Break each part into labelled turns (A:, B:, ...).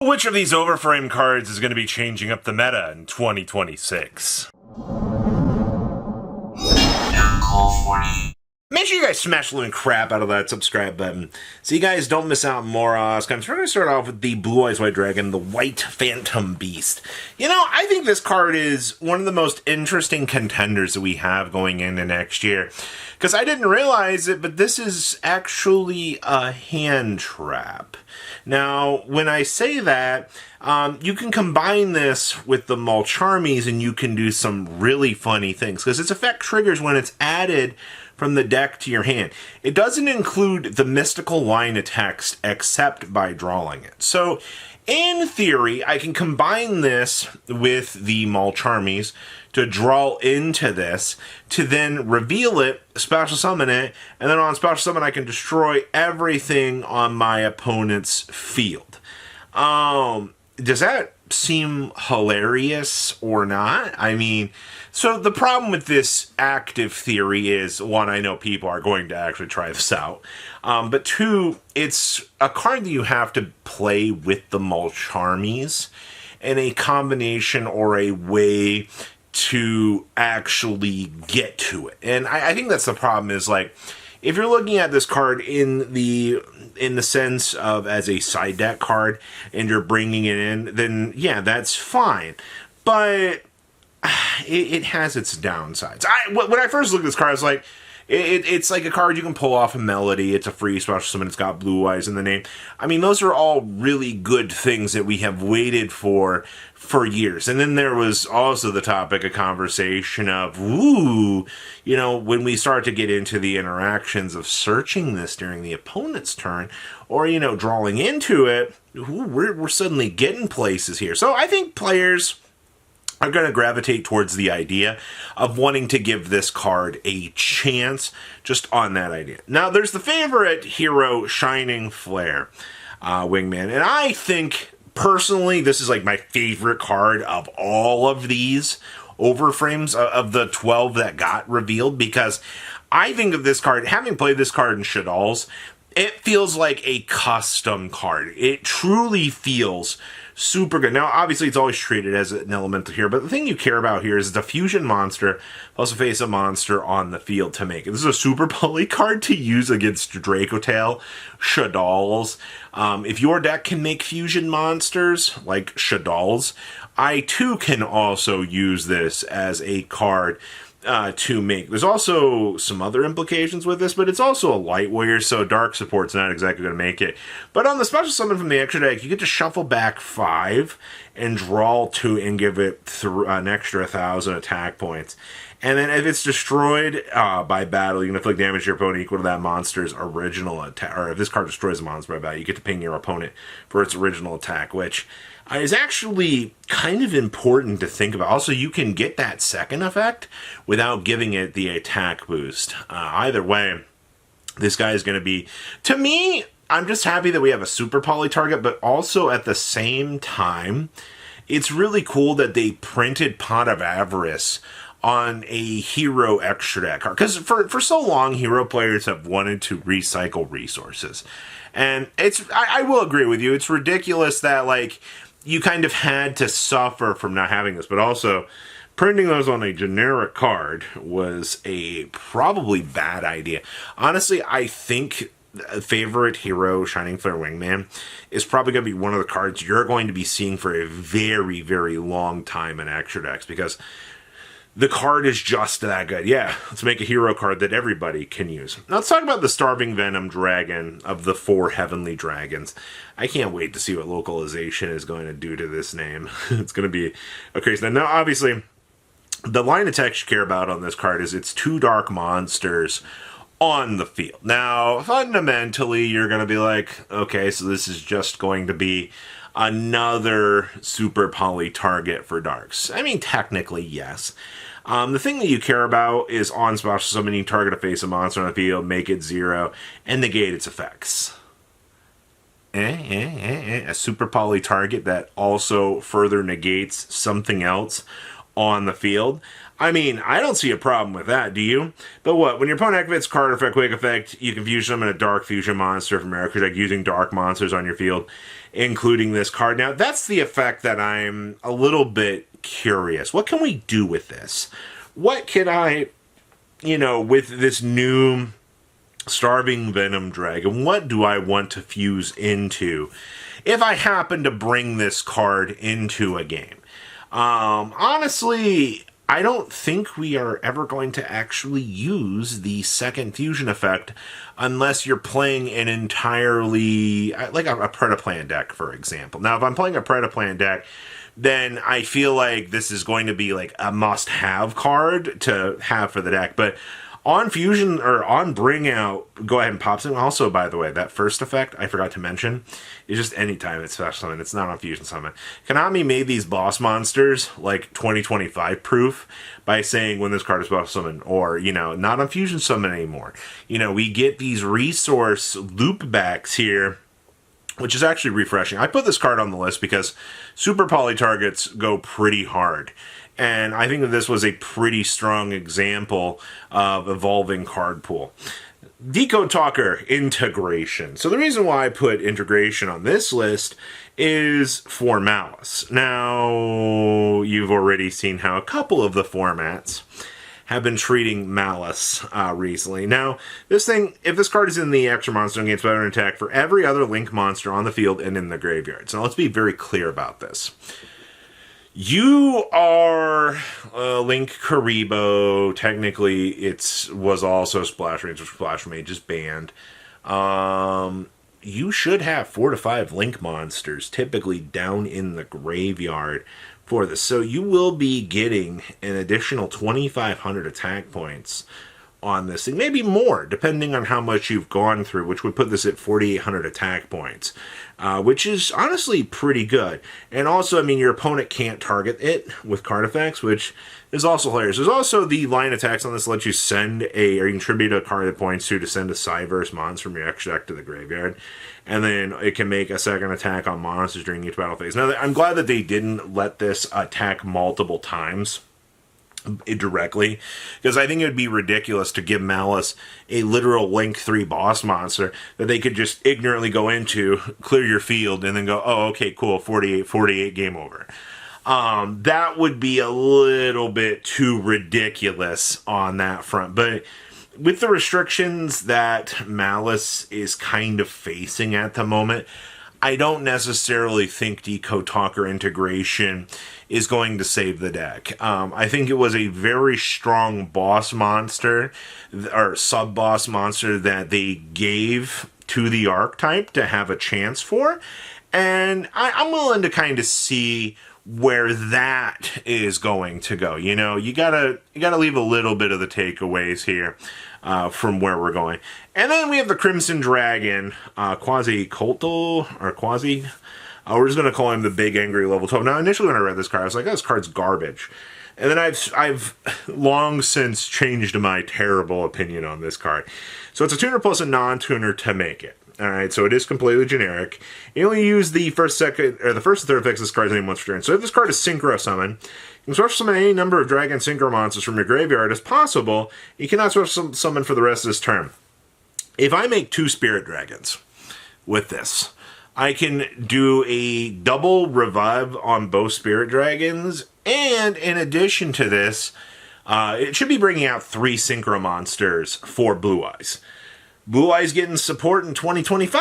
A: Which of these overframe cards is going to be changing up the meta in 2026? Make sure you guys smash the living crap out of that subscribe button so you guys don't miss out on more scums. We're going to start off with the Blue Eyes White Dragon, the White Phantom Beast. You know, I think this card is one of the most interesting contenders that we have going into next year. Because I didn't realize it, but this is actually a hand trap. Now, when I say that, you can combine this with the Mulcharmies and you can do some really funny things. Because its effect triggers when it's added from the deck to your hand. It doesn't include the mystical line of text except by drawing it. So, in theory, I can combine this with the Mulcharmies to draw into this, to then reveal it, special summon it, and then on special summon I can destroy everything on my opponent's field. Does that seem hilarious or not? I mean, so the problem with this active theory is, one, I know people are going to actually try this out, but two, it's a card that you have to play with the Mulcharmies in a combination or a way to actually get to it. And I think that's the problem is, like, if you're looking at this card in the sense of as a side deck card and you're bringing it in, then yeah, that's fine. But it has its downsides. When I first looked at this card, I was like, it's like a card you can pull off a melody. It's a free special summon. It's got blue eyes in the name. I mean, those are all really good things that we have waited for years. And then there was also the topic of conversation of, ooh, you know, when we start to get into the interactions of searching this during the opponent's turn, or, you know, drawing into it, ooh, we're suddenly getting places here. So I think players are going to gravitate towards the idea of wanting to give this card a chance just on that idea. Now, there's the favorite hero, Shining Flare, Wingman. And I think, personally, this is like my favorite card of all of these overframes of the 12 that got revealed, because I think of this card, having played this card in Shaddolls, it feels like a custom card. It truly feels super good. Now, obviously, it's always treated as an elemental here, but the thing you care about here is it's a fusion monster plus a face of monster on the field to make it. This is a super poly card to use against Dracotail, Shaddolls. If your deck can make fusion monsters like Shaddolls, I too can also use this as a card to make. There's also some other implications with this, but it's also a light warrior, so dark support's not exactly going to make it. But on the special summon from the extra deck, you get to shuffle back 5 and draw 2 and give it an extra 1,000 attack points. And then if it's destroyed by battle, you can inflict damage to your opponent equal to that monster's original attack. Or if this card destroys a monster by battle, you get to ping your opponent for its original attack, which is actually kind of important to think about. Also, you can get that second effect without giving it the attack boost. Either way, this guy is going to be, to me, I'm just happy that we have a super poly target, but also at the same time, it's really cool that they printed Pot of Avarice on a hero extra deck card. Because for so long, hero players have wanted to recycle resources. And I will agree with you, it's ridiculous that, like, you kind of had to suffer from not having this, but also printing those on a generic card was a probably bad idea. Honestly, I think favorite hero, Shining Flare Wingman, is probably going to be one of the cards you're going to be seeing for a very, very long time in extra decks, because the card is just that good. Yeah, let's make a hero card that everybody can use. Now let's talk about the Starving Venom Dragon of the 4 Heavenly Dragons. I can't wait to see what localization is going to do to this name. It's going to be a crazy. Now, obviously, the line of text you care about on this card is it's 2 dark monsters on the field. Now, fundamentally, you're going to be like, okay, so this is just going to be another super poly target for darks. I mean, technically, yes. The thing that you care about is on special summoning, target a face of monster on the field, make it 0, and negate its effects. A super poly target that also further negates something else on the field. I mean, I don't see a problem with that, do you? But what? When your opponent activates card effect, quick effect, you can fusion them in a dark fusion monster from America, like using dark monsters on your field, including this card. Now, that's the effect that I'm a little bit curious. What can we do with this? What can I, with this new Starving Venom Dragon, what do I want to fuse into if I happen to bring this card into a game? Honestly, I don't think we are ever going to actually use the second fusion effect unless you're playing an entirely, like a Predaplan deck, for example. Now, if I'm playing a Predaplan deck, then I feel like this is going to be like a must-have card to have for the deck. But on Fusion, or on Bring Out, go ahead and pop some. Also, by the way, that first effect, I forgot to mention, is just anytime it's special summon. It's not on Fusion Summon. Konami made these boss monsters, like, 2025 proof by saying when this card is special summon, or, not on Fusion Summon anymore. We get these resource loopbacks here, which is actually refreshing. I put this card on the list because Super Poly targets go pretty hard. And I think that this was a pretty strong example of evolving card pool. Decode Talker integration. So the reason why I put integration on this list is for Malice. Now, you've already seen how a couple of the formats have been treating Malice recently. Now, this thing, if this card is in the extra monster, gains better attack for every other Link monster on the field and in the graveyard. So let's be very clear about this. You are Link Karibo. Technically, it was also Splash Rage, which Splash Mage is banned. You should have 4 to 5 Link monsters, typically down in the graveyard for this. So you will be getting an additional 2,500 attack points on this thing, maybe more, depending on how much you've gone through, which would put this at 4,800 attack points, which is honestly pretty good. And also, your opponent can't target it with card effects, which is also hilarious. There's also the line attacks on this that lets you or you contribute a card that points to send a Cyverse monster from your extra deck to the graveyard, and then it can make a second attack on monsters during each battle phase. Now, I'm glad that they didn't let this attack multiple times directly, because I think it would be ridiculous to give Malice a literal Link 3 boss monster that they could just ignorantly go into, clear your field, and then go, oh, okay, cool, 48, game over. That would be a little bit too ridiculous on that front. But with the restrictions that Malice is kind of facing at the moment, I don't necessarily think Decode Talker integration is going to save the deck. I think it was a very strong boss monster, or sub-boss monster, that they gave to the archetype to have a chance for. And I'm willing to kind of see where that is going to go. You gotta leave a little bit of the takeaways here from where we're going. And then we have the Crimson Dragon, Quasi-Colto, or Quasi. We're just going to call him the Big Angry Level 12. Now, initially when I read this card, I was like, oh, this card's garbage. And then I've long since changed my terrible opinion on this card. So it's a tuner plus a non-tuner to make it. Alright, so it is completely generic. You only use the first and third effects of this card's name once per turn. So if this card is Synchro Summon, you can special summon any number of Dragon Synchro monsters from your graveyard as possible. You cannot special summon for the rest of this turn. If I make 2 Spirit Dragons with this, I can do a double revive on both Spirit Dragons, and in addition to this, it should be bringing out 3 Synchro monsters for Blue Eyes. Blue Eyes getting support in 2025,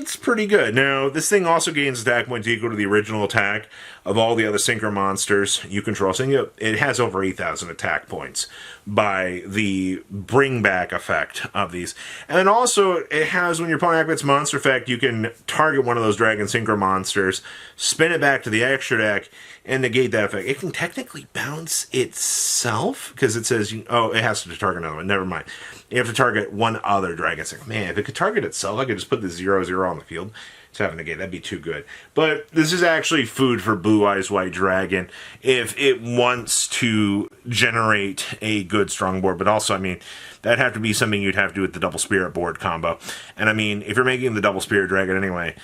A: it's pretty good. Now, this thing also gains attack points equal to the original attack of all the other Synchro monsters you control. So it has over 8,000 attack points by the bring back effect of these. And then also, it has, when your opponent activates monster effect, you can target one of those Dragon Synchro monsters, spin it back to the extra deck, and negate that effect. It can technically bounce itself, because it says, it has to target another one. Never mind. You have to target one other Dragon Synchro. Man, if it could target itself, I could just put the 0/0 on the field. To have a negate, that'd be too good. But this is actually food for Blue Eyes White Dragon if it wants to generate a good strong board. But also, that'd have to be something you'd have to do with the double Spirit board combo. And if you're making the double Spirit Dragon anyway,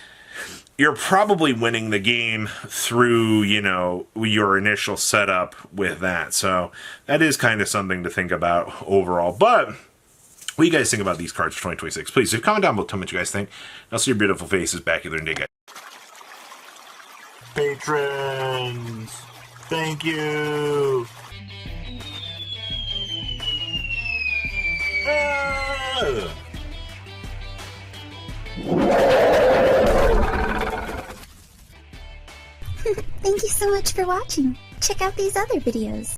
A: you're probably winning the game through, you know, your initial setup with that. So that is kind of something to think about overall. But what do you guys think about these cards for 2026? Please, comment down below, tell me what you guys think. I'll see your beautiful faces back here in the day, guys. Patrons, thank you.
B: Thank you so much for watching. Check out these other videos.